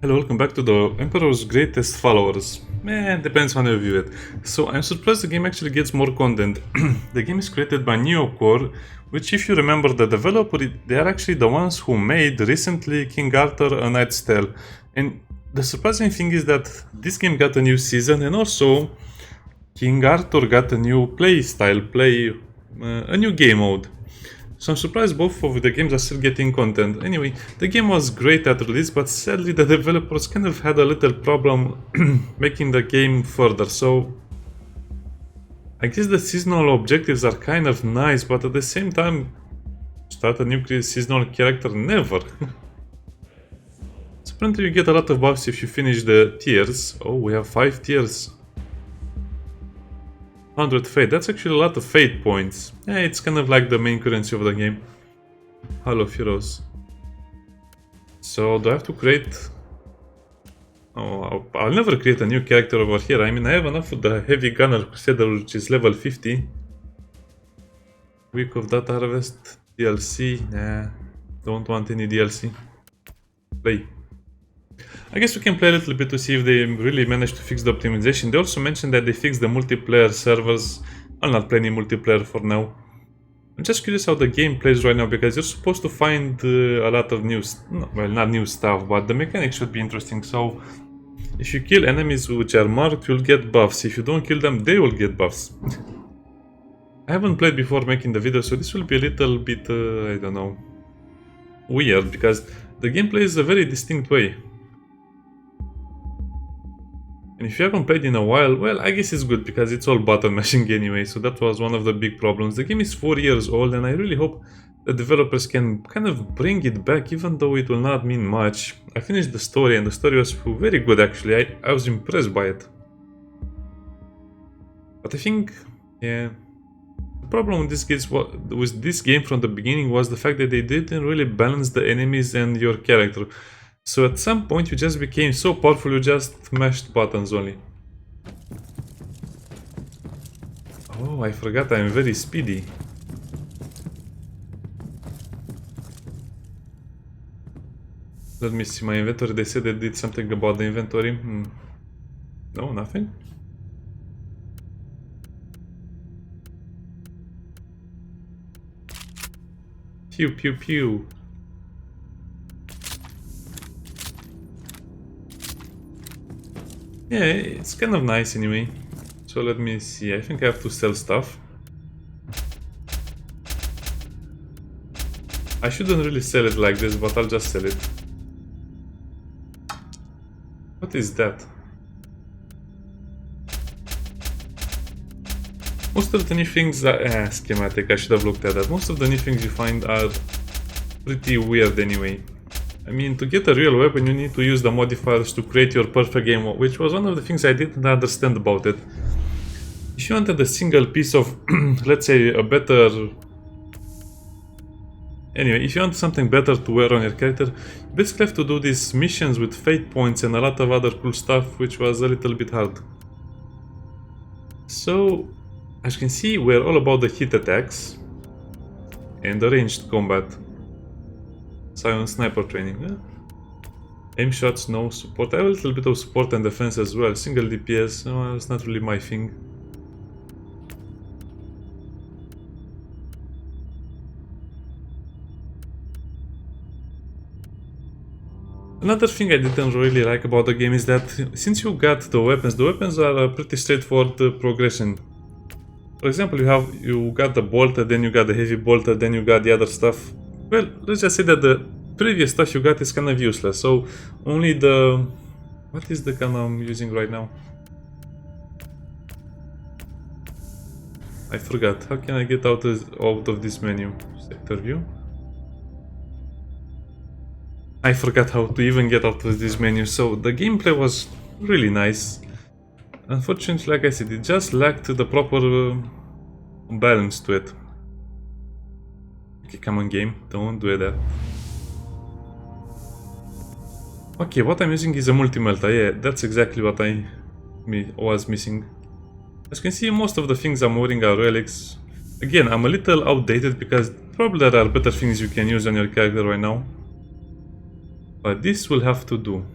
Hello, welcome back to the Emperor's Greatest Followers. Depends how you view it. So I'm surprised the game actually gets more content. The game is created by Neocore, which if you remember the developer, they are actually the ones who made recently King Arthur A Knight's Tale. And the surprising thing is that this game got a new season and also King Arthur got a new a new game mode. So I'm surprised both of the games are still getting content. Anyway, the game was great at release, but sadly the developers kind of had a little problem making the game further. So I guess the seasonal objectives are kind of nice, but at the same time, start a new seasonal character, never. So apparently you get a lot of buffs if you finish the tiers. Oh, we have 5 tiers. 100 fate, that's actually a lot of fate points. Yeah, it's kind of like the main currency of the game. Hall of Heroes. So do I have to create... Oh, I'll never create a new character over here. I mean, I have enough with the Heavy Gunner Crusader, which is level 50. Week of Data Harvest, DLC, nah, don't want any DLC. Play. I guess we can play a little bit to see if they really managed to fix the optimization. They also mentioned that they fixed the multiplayer servers. I'll not play any multiplayer for now. I'm just curious how the game plays right now, because you're supposed to find a lot of new... well, not new stuff, but the mechanics should be interesting. So, if you kill enemies which are marked, you'll get buffs. If you don't kill them, they will get buffs. I haven't played before making the video, so this will be a little bit, I don't know, weird, because the gameplay is a very distinct way. And if you haven't played in a while, well, I guess it's good because it's all button mashing anyway, so that was one of the big problems. The game is 4 years old and I really hope the developers can kind of bring it back, even though it will not mean much. I finished the story and the story was very good actually. I was impressed by it. But I think, yeah, the problem with this game from the beginning was the fact that they didn't really balance the enemies and your character. So at some point you just became so powerful you just mashed buttons only. Oh, I forgot I'm very speedy. Let me see my inventory. They said they did something about the inventory. No, nothing. Pew pew pew. Yeah, it's kind of nice anyway. So let me see, I think I have to sell stuff. I shouldn't really sell it like this, but I'll just sell it. What is that? Most of the new things are... schematic, I should have looked at that. Most of the new things you find are pretty weird anyway. I mean, to get a real weapon you need to use the modifiers to create your perfect game, which was one of the things I didn't understand about it. If you wanted a single piece of, let's say, a better... Anyway, if you want something better to wear on your character, you basically have to do these missions with fate points and a lot of other cool stuff, which was a little bit hard. So, as you can see, we're all about the hit attacks and the ranged combat. Silent sniper training. Aim shots, no support. I have a little bit of support and defense as well. Single DPS, no, it's not really my thing. Another thing I didn't really like about the game is that since you got the weapons are a pretty straightforward progression. For example, you got the bolter, then you got the heavy bolter, then you got the other stuff. Well, let's just say that the previous stuff you got is kind of useless, so only the... What is the gun I'm using right now? I forgot. How can I get out of this menu? Sector view? I forgot how to even get out of this menu, so the gameplay was really nice. Unfortunately, like I said, it just lacked the proper balance to it. Okay, come on game, don't do that. Okay, what I'm using is a multi-melta, yeah, that's exactly what I was missing. As you can see, most of the things I'm wearing are relics. Again, I'm a little outdated because probably there are better things you can use on your character right now. But this will have to do.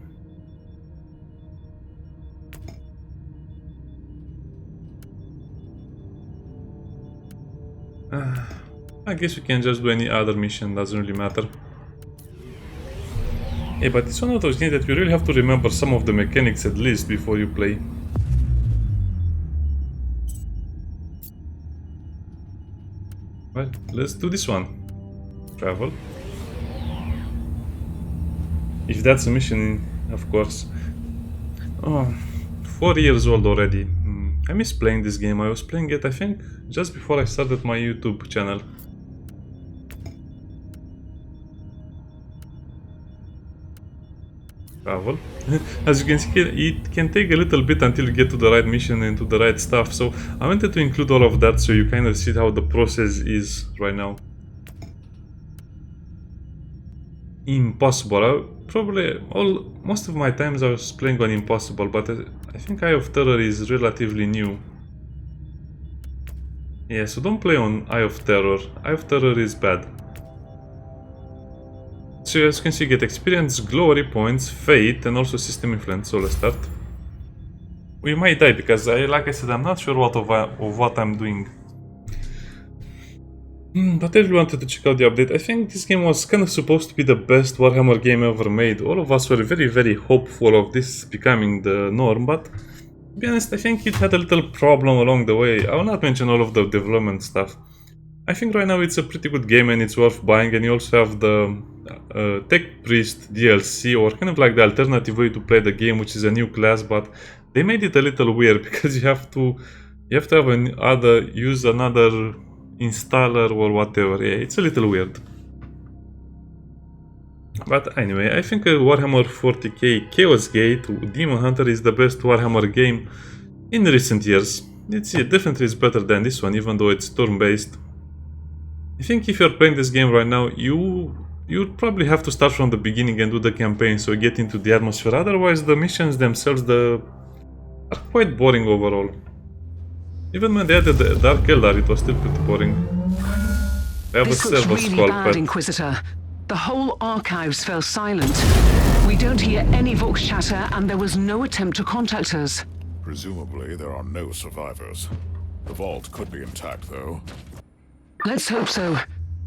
I guess we can just do any other mission, doesn't really matter. Hey, but it's one of those games that you really have to remember some of the mechanics at least before you play. Well, let's do this one. Travel. If that's a mission, of course. Oh, 4 years old already. I miss playing this game. I was playing it, I think, just before I started my YouTube channel. Travel. As you can see, it can take a little bit until you get to the right mission and to the right stuff, so I wanted to include all of that so you kind of see how the process is right now. Impossible. Most of my times I was playing on Impossible, but I think Eye of Terror is relatively new. Yeah, so don't play on Eye of Terror. Eye of Terror is bad. So as you can see, get experience, glory points, fate, and also system influence. So let's start. We might die because, like I said, I'm not sure of what I'm doing. But I really wanted to check out the update. I think this game was kind of supposed to be the best Warhammer game ever made. All of us were very, very hopeful of this becoming the norm, but to be honest, I think it had a little problem along the way. I will not mention all of the development stuff. I think right now it's a pretty good game and it's worth buying, and you also have the Tech Priest DLC, or kind of like the alternative way to play the game, which is a new class, but they made it a little weird because you have to have use another installer or whatever. Yeah, it's a little weird. But anyway, I think Warhammer 40k Chaos Gate Demon Hunter is the best Warhammer game in recent years. It definitely is better than this one, even though it's turn-based. I think if you're playing this game right now, you'd probably have to start from the beginning and do the campaign so you get into the atmosphere. Otherwise, the missions themselves are quite boring overall. Even when they added the Dark Eldar, it was still pretty boring. This looks really bad, Inquisitor. The whole archives fell silent. We don't hear any vox chatter, and there was no attempt to contact us. Presumably, there are no survivors. The vault could be intact, though. Let's hope so.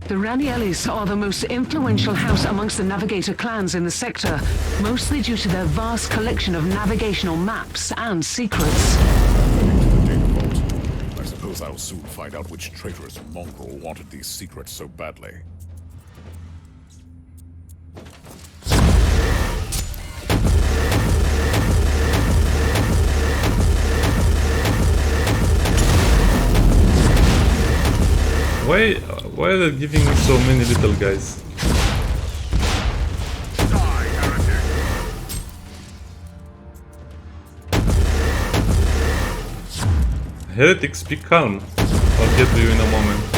The Raniellis are the most influential house amongst the Navigator clans in the sector, mostly due to their vast collection of navigational maps and secrets. I suppose I'll soon find out which traitorous mongrel wanted these secrets so badly. Why are they giving me so many little guys? Heretics, be calm. I'll get to you in a moment.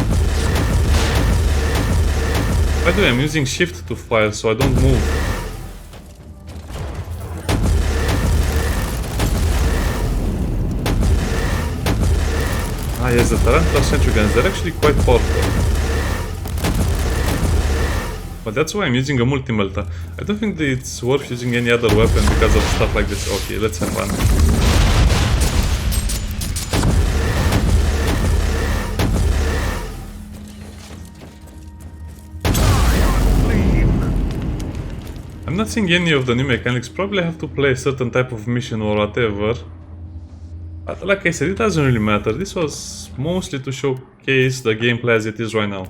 By the way, I'm using shift to fire so I don't move. Ah yes, the Tarantula sentry guns, they're actually quite powerful. But that's why I'm using a multi-melta. I don't think that it's worth using any other weapon because of stuff like this. Okay, let's have fun. I'm not seeing any of the new mechanics. Probably have to play a certain type of mission or whatever. But like I said, it doesn't really matter. This was mostly to showcase the gameplay as it is right now.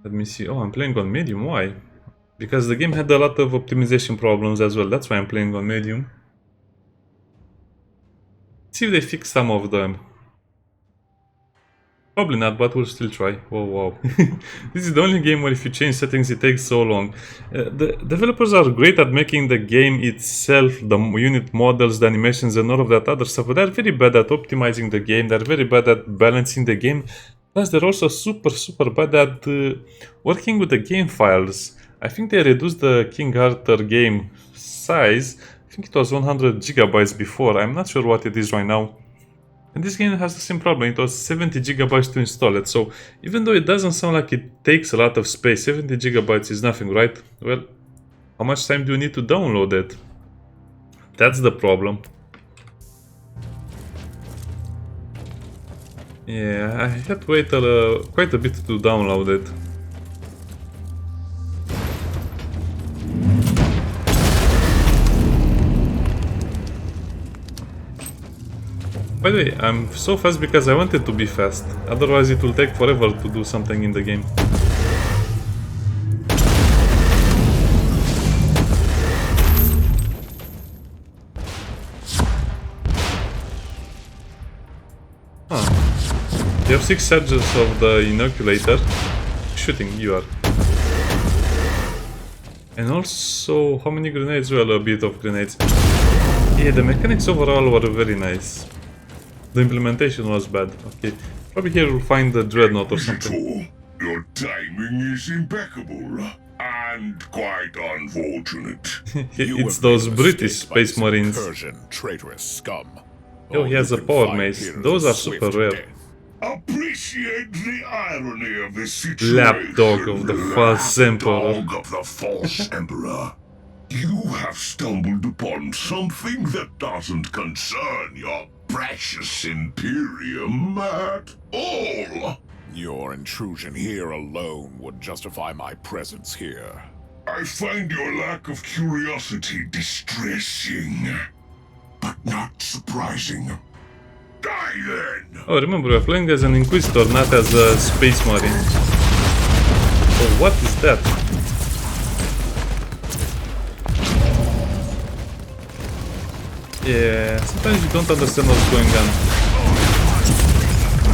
Let me see. Oh, I'm playing on medium. Why? Because the game had a lot of optimization problems as well. That's why I'm playing on medium. Let's see if they fix some of them. Probably not, but we'll still try. Whoa, wow. This is the only game where if you change settings it takes so long. The developers are great at making the game itself, the unit models, the animations and all of that other stuff, but they're very bad at optimizing the game, they're very bad at balancing the game, plus they're also super bad at working with the game files. I think they reduced the King Arthur game size. I think it was 100 gigabytes before, I'm not sure what it is right now. And this game has the same problem, it was 70 gigabytes to install it, so even though it doesn't sound like it takes a lot of space, 70 gigabytes is nothing, right? Well, how much time do you need to download it? That's the problem. Yeah, I had to wait quite a bit to download it. By the way, I'm so fast because I wanted to be fast. Otherwise it will take forever to do something in the game. You have 6 charges of the inoculator. Shooting, you are. And also, how many grenades? Well, a bit of grenades. Yeah, the mechanics overall were very nice. The implementation was bad. Okay, probably here we'll find the dreadnought or something. Inquisitor, your timing is impeccable and quite unfortunate. It's those British Space Marines. Incursion, traitorous scum. Oh, he has a power mace. Those are super rare. Appreciate the irony of this situation. Lapdog of the false emperor. Lapdog of the false emperor. You have stumbled upon something that doesn't concern your precious Imperium at all. Your intrusion here alone would justify my presence here. I find your lack of curiosity distressing, but not surprising. Die then! Oh, remember, we're playing as an Inquisitor, not as a Space Marine. Oh, what is that? Yeah, sometimes you don't understand what's going on.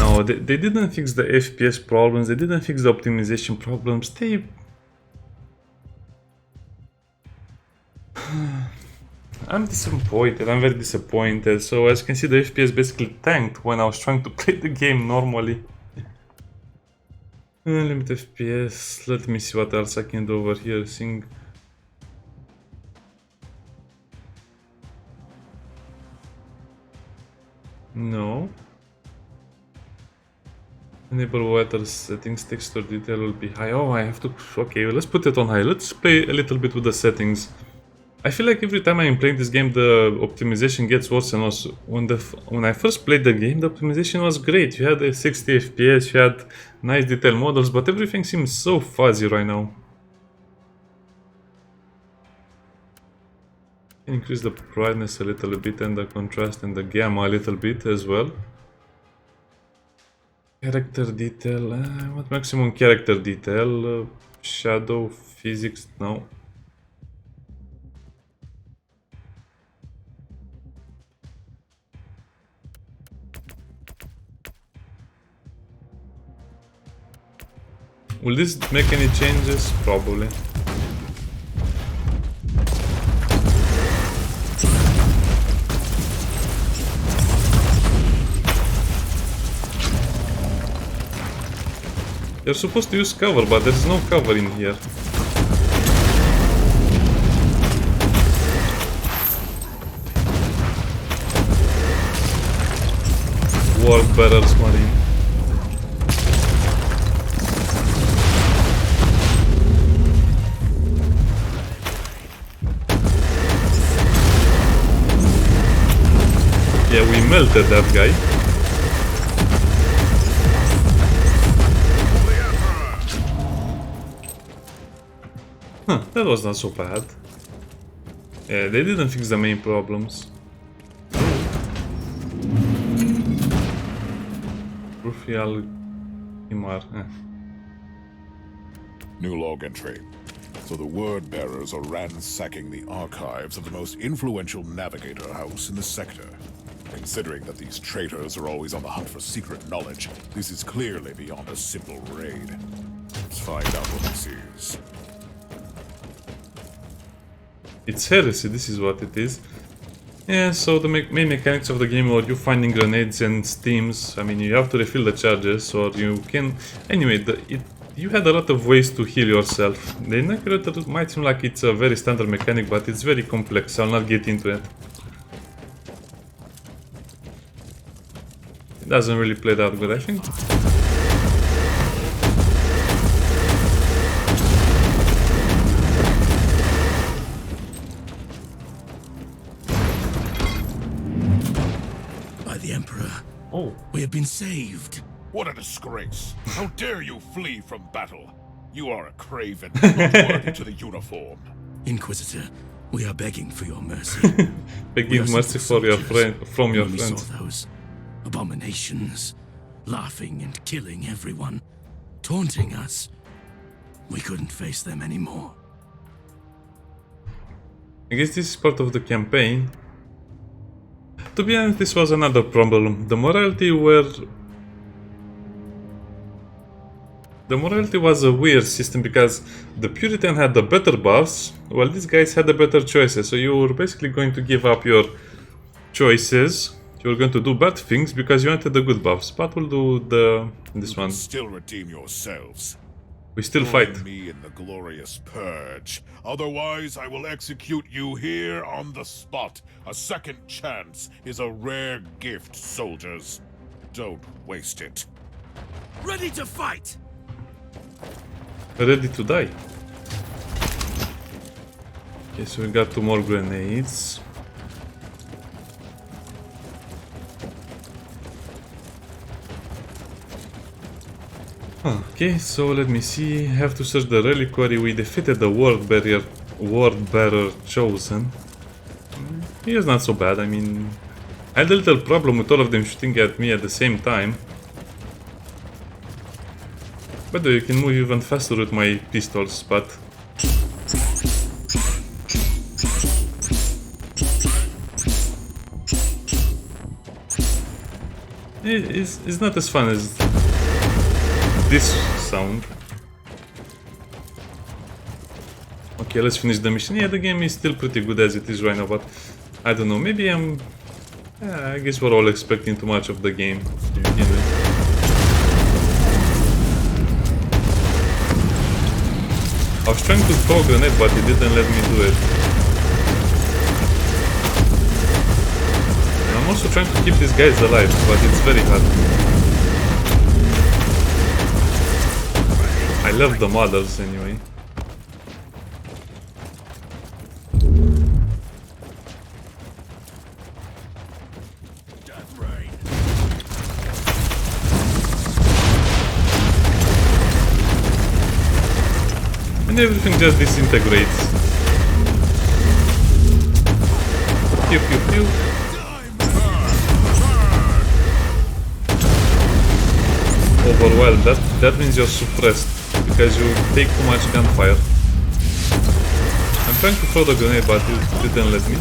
No, they didn't fix the FPS problems, they didn't fix the optimization problems, they... I'm disappointed, I'm very disappointed. So as you can see, the FPS basically tanked when I was trying to play the game normally. Limit FPS, let me see what else I can do over here. Sing. No. Enable weather settings, texture detail will be high. Oh, I have to... Okay, let's put it on high. Let's play a little bit with the settings. I feel like every time I'm playing this game, the optimization gets worse and worse. When I first played the game, the optimization was great. You had a 60 FPS, you had nice detail models, but everything seems so fuzzy right now. Increase the brightness a little bit and the contrast and the gamma a little bit as well. Character detail, what maximum character detail? Shadow, physics, no. Will this make any changes? Probably. You're supposed to use cover, but there's no cover in here. World Bearers Marine. Yeah, we melted that guy. Huh, that was not so bad. Yeah, they didn't fix the main problems. Rufial Himar. New log entry. So the word bearers are ransacking the archives of the most influential navigator house in the sector. Considering that these traitors are always on the hunt for secret knowledge, this is clearly beyond a simple raid. Let's find out what this is. It's heresy, this is what it is. Yeah, so the main mechanics of the game are you finding grenades and steams. I mean, you have to refill the charges, or you can... Anyway, you had a lot of ways to heal yourself. The Inquisitor might seem like it's a very standard mechanic, but it's very complex. I'll not get into it. It doesn't really play that good, I think. By the Emperor, Oh. We have been saved. What a disgrace! How dare you flee from battle? You are a craven, not worthy to the uniform. Inquisitor, we are begging for your mercy. Begging mercy for your friend, from your When we friends. saw those abominations, laughing and killing everyone, taunting us, we couldn't face them anymore. I guess this is part of the campaign. To be honest, this was another problem. The morality was a weird system because the Puritan had the better buffs, while these guys had the better choices. So you were basically going to give up your choices. You were going to do bad things because you wanted the good buffs. But we'll do this one. Still redeem yourselves. We still Join fight. me in the glorious purge. Otherwise, I will execute you here on the spot. A second chance is a rare gift, soldiers. Don't waste it. Ready to fight! Ready to die. Okay, so we got 2 more grenades. Okay, so let me see. Have to search the reliquary. We defeated the word bearer chosen. He was not so bad. I mean, I had a little problem with all of them shooting at me at the same time. But you can move even faster with my pistols, but... It's not as fun as this sound. Okay, let's finish the mission. Yeah, the game is still pretty good as it is right now, but I don't know, maybe I guess we're all expecting too much of the game to begin with. I was trying to throw a grenade, but it didn't let me do it. And I'm also trying to keep these guys alive, but it's very hard. I love the models anyway. And everything just disintegrates. Pew pew pew. Overwhelmed. That means you're suppressed because you take too much gunfire. I'm trying to throw the grenade, but it didn't let me.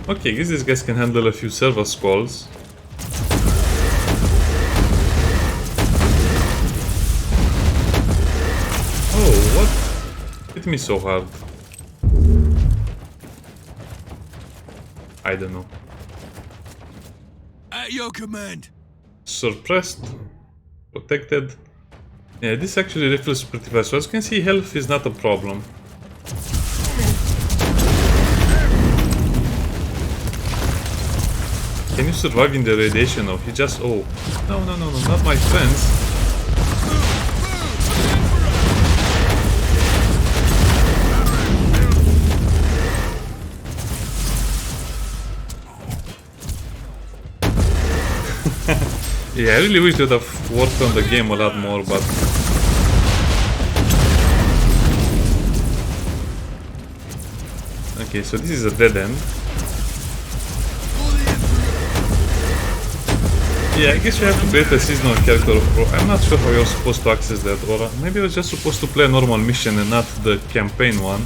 Okay, I guess these guys can handle a few server squalls. Oh, what hit me so hard? I don't know. At your command. Suppressed, protected. Yeah, this actually refills pretty fast. So as you can see, health is not a problem. Can you survive in the radiation? Or he just... Oh, no, not my friends. Yeah, I really wish they'd have worked on the game a lot more, but... Okay, so this is a dead end. Yeah, I guess you have to create a seasonal character. I'm not sure how you're supposed to access that, or maybe I was just supposed to play a normal mission and not the campaign one.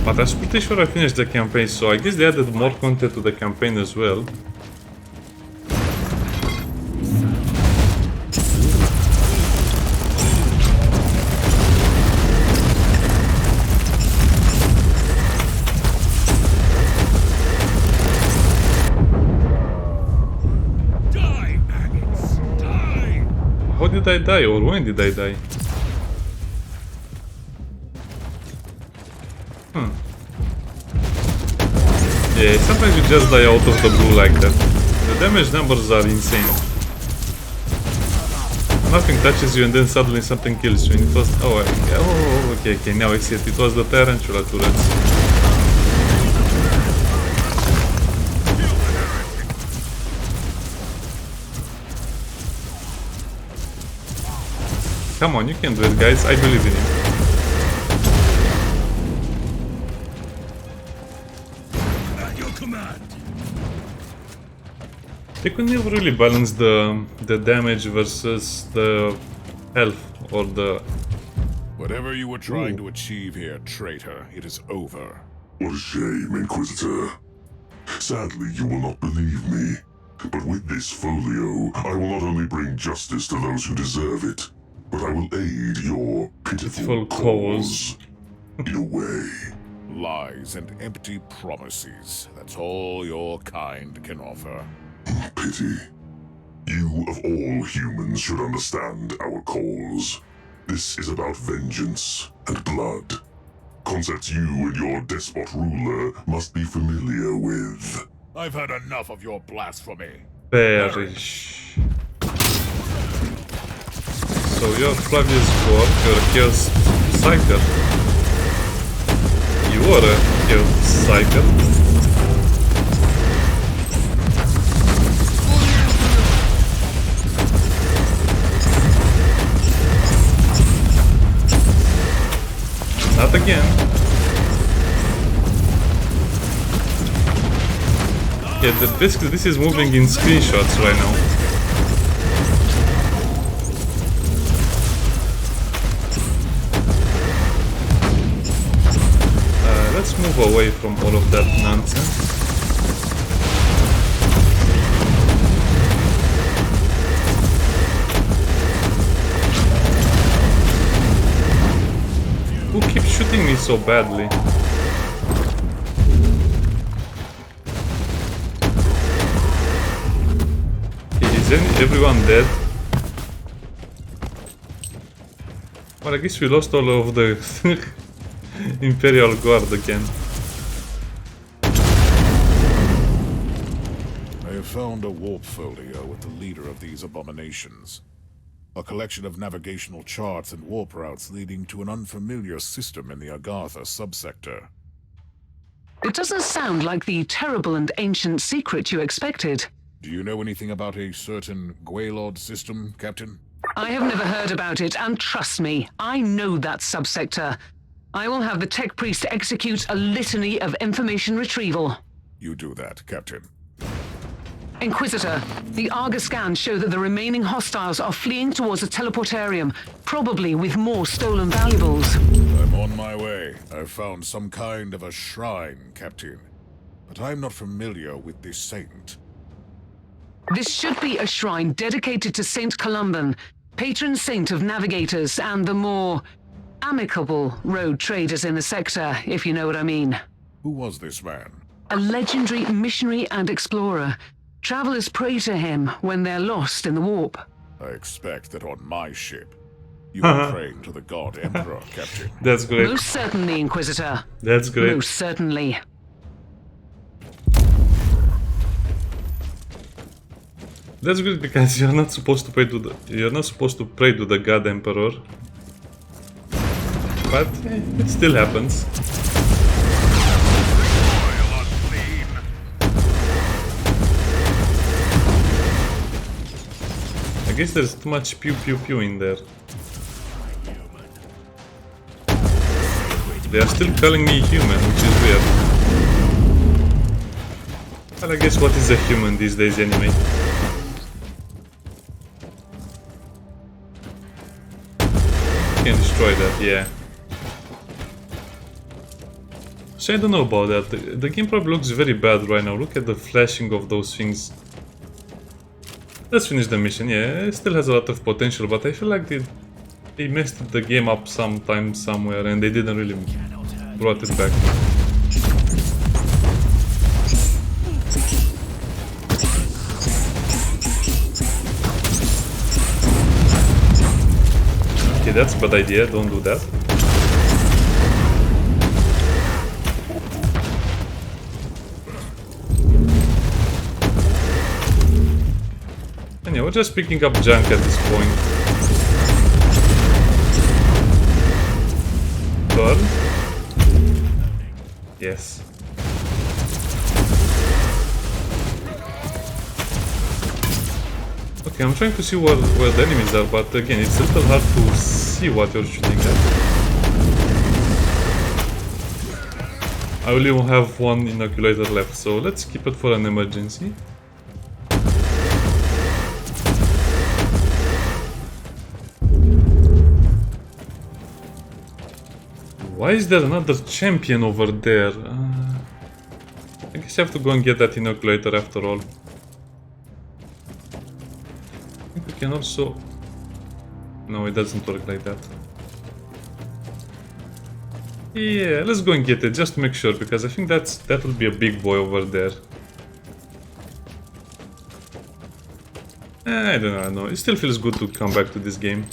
But I was pretty sure I finished the campaign, so I guess they added more content to the campaign as well. Die, maggots! Die! How did I die, or when did I die? Yeah, sometimes you just die out of the blue like that. The damage numbers are insane. Nothing touches you and then suddenly something kills you. And it was... okay, now I see it. It was the tarantula turrets. Come on, you can do it, guys. I believe in you. At your command. They could never really balance the damage versus the health or the... Whatever you were trying to achieve here, traitor, it is over. What a shame, Inquisitor. Sadly, you will not believe me. But with this folio, I will not only bring justice to those who deserve it, but I will aid your pitiful cause. In a way. Lies and empty promises. That's all your kind can offer. Pity. You, of all humans, should understand our cause. This is about vengeance and blood. Concepts you and your despot ruler must be familiar with. I've had enough of your blasphemy. Perish. So you're Flavius Borg, you're a Chaos Psyker. You are a Chaos Psyker. Not again. Yeah, basically this is moving in screenshots right now. Let's move away from all of that nonsense. Who keeps shooting me so badly? Is everyone dead? Well, I guess we lost all of the Imperial Guard again. I have found a warp folio with the leader of these abominations. A collection of navigational charts and warp routes leading to an unfamiliar system in the Agartha subsector. It doesn't sound like the terrible and ancient secret you expected. Do you know anything about a certain Gwaelod system, Captain? I have never heard about it, and trust me, I know that subsector. I will have the tech priest execute a litany of information retrieval. You do that, Captain. Inquisitor, the Argus scans show that the remaining hostiles are fleeing towards a teleportarium, probably with more stolen valuables. I'm on my way. I've found some kind of a shrine, Captain. But I'm not familiar with this saint. This should be a shrine dedicated to Saint Columban, patron saint of navigators and the more amicable road traders in the sector, if you know what I mean. Who was this man? A legendary missionary and explorer. Travelers pray to him when they're lost in the warp. I expect that on my ship, you are praying to the God Emperor, Captain. That's great. Most certainly, Inquisitor. That's great. Most certainly. That's good because you're not supposed to pray to the God Emperor. But it still happens. I guess there's too much pew pew pew in there. They are still calling me human, which is weird. Well, I guess what is a human these days anyway? Can destroy that, yeah. So I don't know about that. The game probably looks very bad right now. Look at the flashing of those things. Let's finish the mission. Yeah, it still has a lot of potential, but I feel like they messed the game up sometime somewhere and they didn't really brought it back. Okay, that's a bad idea. Don't do that. And yeah, we're just picking up junk at this point. turn. Yes. Okay, I'm trying to see where the enemies are, but again, it's a little hard to see what you're shooting at. I only have one inoculator left, so let's keep it for an emergency. Why is there another champion over there? I guess I have to go and get that inoculator after all. I think we can also... No, it doesn't work like that. Yeah, let's go and get it, just to make sure, because I think that will be a big boy over there. I don't know, it still feels good to come back to this game.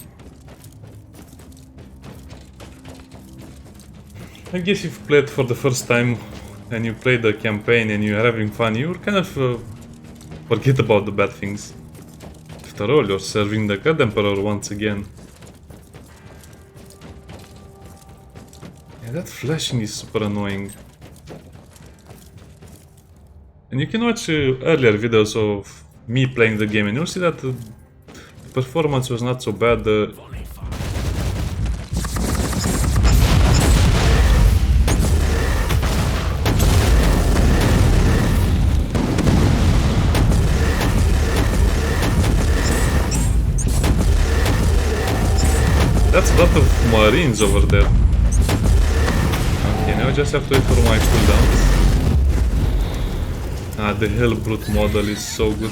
I guess if you play it for the first time and you play the campaign and you're having fun, you kind of forget about the bad things. After all, you're serving the God Emperor once again. Yeah, that flashing is super annoying. And you can watch earlier videos of me playing the game and you'll see that the performance was not so bad. That's a lot of marines over there. Okay, now I just have to wait for my cooldowns. Ah, the Hellbrute model is so good.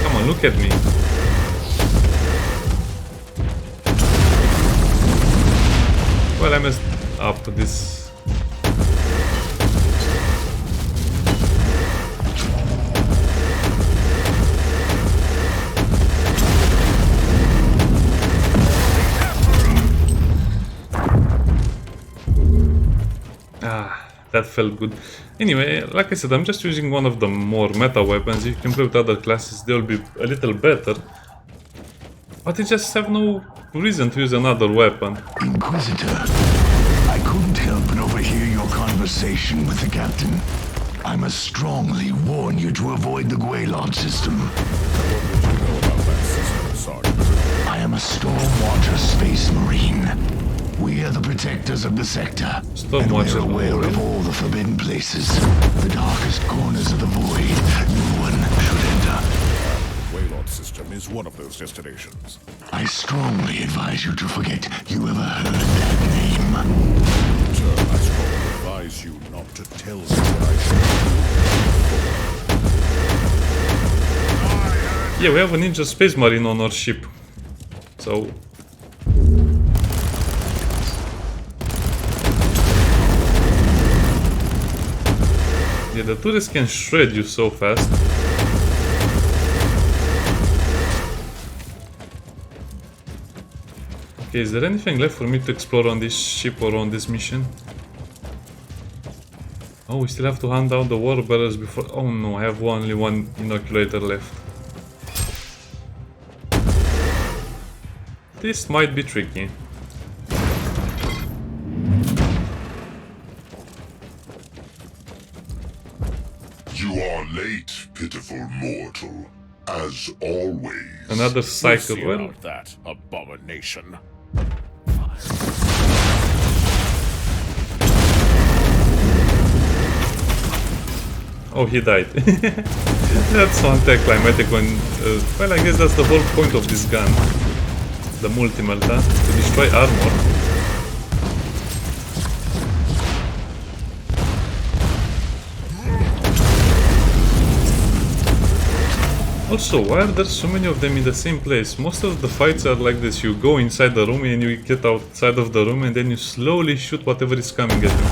Come on, look at me. Well, I messed up this. That felt good. Anyway, like I said, I'm just using one of the more meta weapons. If you can play with other classes, they'll be a little better. But I just have no reason to use another weapon. Inquisitor, I couldn't help but overhear your conversation with the captain. I must strongly warn you to avoid the Guaylod system. I am a Stormwatcher Space Marine. We are the protectors of the sector, and we're aware of all the forbidden places, the darkest corners of the void. No one should enter. The Waylord system is one of those destinations. I strongly advise you to forget you ever heard that name. Sir, I strongly advise you not to tell me what I should do. Yeah, we have a Ninja Space Marine on our ship. So... yeah, the turrets can shred you so fast. Okay, is there anything left for me to explore on this ship or on this mission? Oh, we still have to hunt down the war bearers before... oh no, I have only one inoculator left. This might be tricky. You are late, pitiful mortal, as always. Another cycle. See Well, about that abomination. oh, he died. That's so anticlimactic when... well, I guess that's the whole point of this gun. The multi-melt, huh? To destroy armor. Also, why are there so many of them in the same place? Most of the fights are like this. You go inside the room and you get outside of the room and then you slowly shoot whatever is coming at you.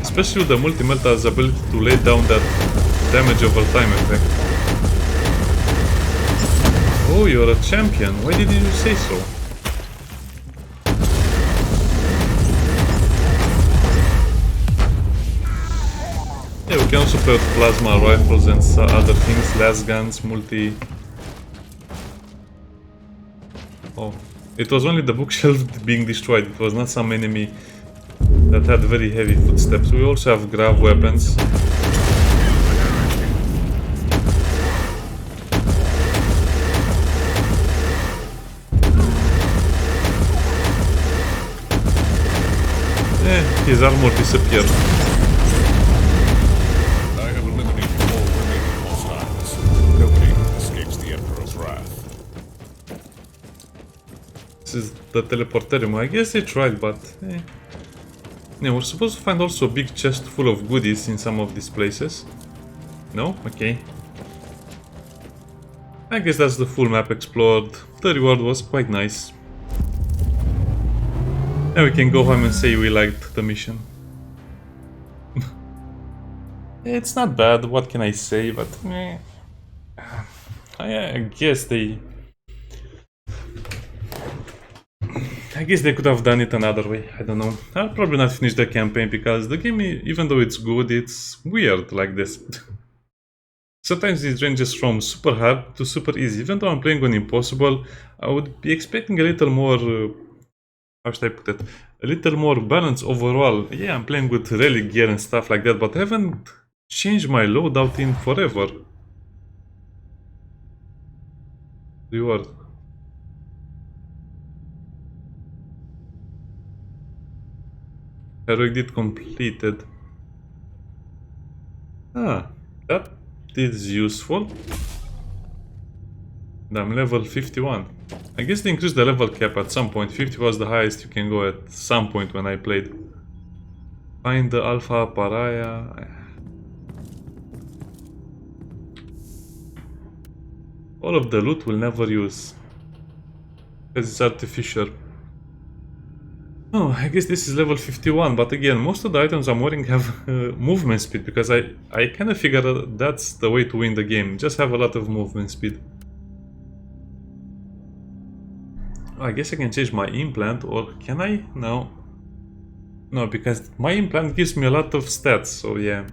Especially with the multi-melta's ability to lay down that damage over time effect. Oh, you're a champion. Why did you say so? Yeah, we can also play with plasma rifles and other things, las guns, multi... Oh, it was only the bookshelf being destroyed, it was not some enemy that had very heavy footsteps. We also have grav weapons. His armor disappeared. I have eliminated all remaining hostiles. Nobody escapes the Emperor's wrath. This is the teleporterium. I guess they tried, but... Yeah, we're supposed to find also a big chest full of goodies in some of these places. No? Okay. I guess that's the full map explored. The reward was quite nice. And we can go home and say we liked the mission. It's not bad, what can I say, but... I guess they... I guess they could have done it another way, I don't know. I'll probably not finish the campaign because the game, even though it's good, it's weird like this. Sometimes it ranges from super hard to super easy. Even though I'm playing on impossible, I would be expecting a little more... how should I put it? A little more balance overall. Yeah, I'm playing with relic gear and stuff like that, but I haven't changed my loadout in forever. Reward. Heroic deed completed. Ah, that is useful. I'm level 51. I guess they increased the level cap at some point. 50 was the highest you can go at some point when I played. Find the Alpha Pariah. All of the loot we'll never use, because it's artificial. Oh, I guess this is level 51, but again, most of the items I'm wearing have movement speed, because I kind of figured that's the way to win the game. Just have a lot of movement speed. I guess I can change my implant, or can I? No. No, because my implant gives me a lot of stats, so yeah.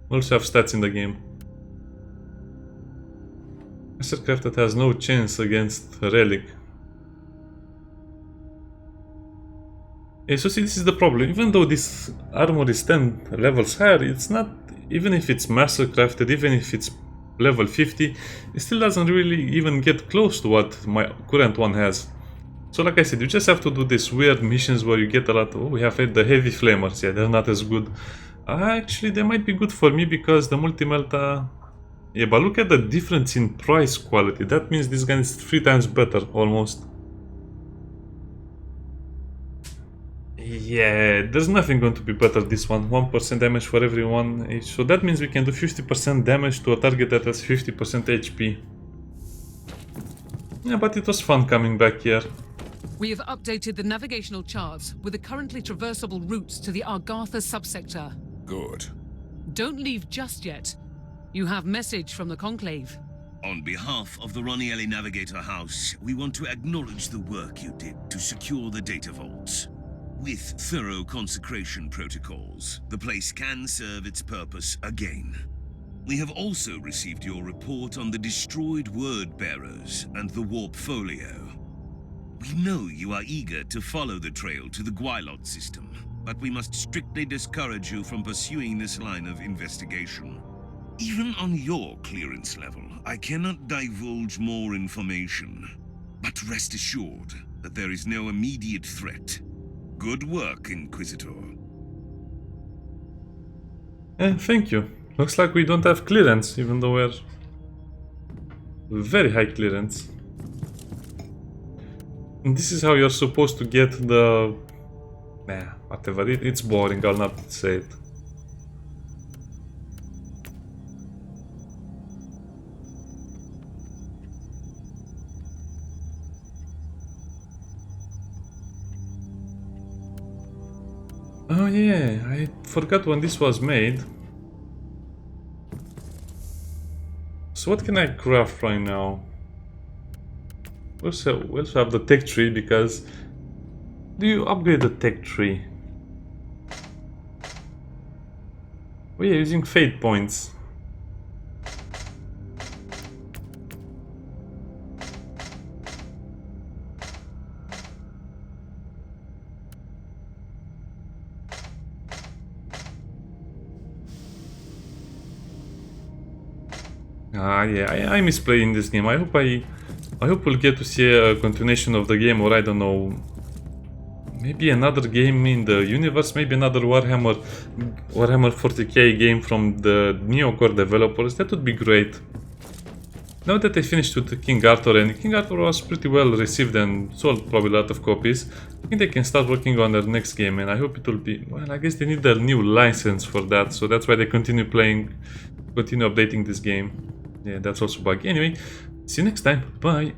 I also have stats in the game. Mastercrafted has no chance against Relic. Yeah, so see, this is the problem. Even though this armor is 10 levels higher, it's not... Even if it's Mastercrafted, even if it's level 50, it still doesn't really even get close to what my current one has. So like I said, you just have to do these weird missions where you get a lot of... Oh, we have the heavy flamers. Yeah, they're not as good. Actually, they might be good for me because the multi-melta... Yeah, but look at the difference in price quality. That means this gun is 3 times better, almost. Yeah, there's nothing going to be better this one. 1% damage for everyone. So that means we can do 50% damage to a target that has 50% HP. Yeah, but it was fun coming back here. We have updated the navigational charts with the currently traversable routes to the Argatha subsector. Good. Don't leave just yet. You have message from the Conclave. On behalf of the Ronielli Navigator House, we want to acknowledge the work you did to secure the data vaults. With thorough consecration protocols, the place can serve its purpose again. We have also received your report on the destroyed word bearers and the warp folio. We know you are eager to follow the trail to the Guilot system, but we must strictly discourage you from pursuing this line of investigation. Even on your clearance level, I cannot divulge more information. But rest assured that there is no immediate threat. Good work, Inquisitor. Thank you. Looks like we don't have clearance, even though we're very high clearance. And this is how you're supposed to get the... Nah, whatever, it's boring, I'll not say it. Oh yeah, I forgot when this was made. So what can I craft right now? We also have the tech tree, because... Do you upgrade the tech tree? We are using fate points. Yeah, I miss playing this game. I hope we'll get to see a continuation of the game, or I don't know, maybe another game in the universe, maybe another Warhammer 40k game from the Neocore developers. That would be great. Now that I finished with King Arthur, and King Arthur was pretty well received and sold probably a lot of copies, I think they can start working on their next game, and I hope it will be, well, I guess they need a new license for that, so that's why they continue updating this game. Yeah, that's also bug. Anyway, see you next time. Bye.